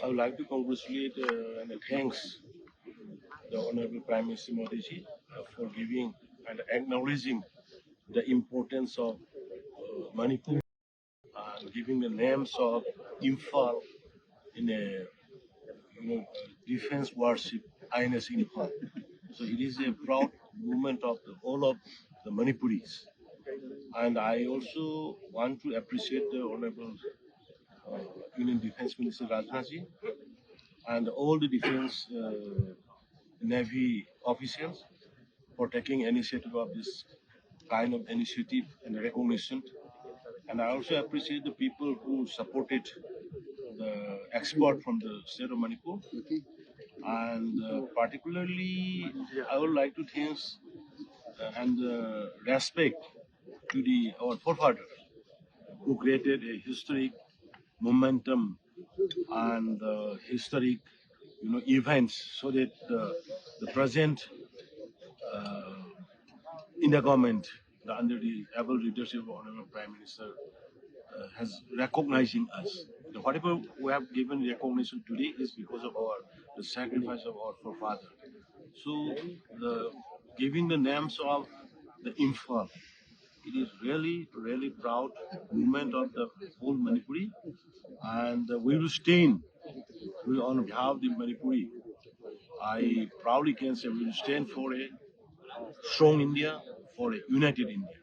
I would like to congratulate and thanks the Honorable Prime Minister Modi ji for giving and acknowledging the importance of Manipur and giving the names of Imphal in a defense warship INS Imphal. So it is a proud moment of all of the Manipuris. And I also want to appreciate the Honorable uh, Union Defense Minister Rajnath ji and all the defense Navy officials for taking initiative of this kind of initiative and recognition. And I also appreciate the people who supported the export from the state of Manipur. And particularly, I would like to thank and respect to our forefathers who created a historic momentum and historic events so that the present India government, under the able leadership of Honorable Prime Minister, has recognizing us. Whatever we have given recognition today is because of the sacrifice of our forefathers. So the giving the names of the Imphal, it is really proud movement of the whole Manipuri, and we will stand. We on behalf of the Manipuri. I proudly can say we will stand for a strong India, for a united India.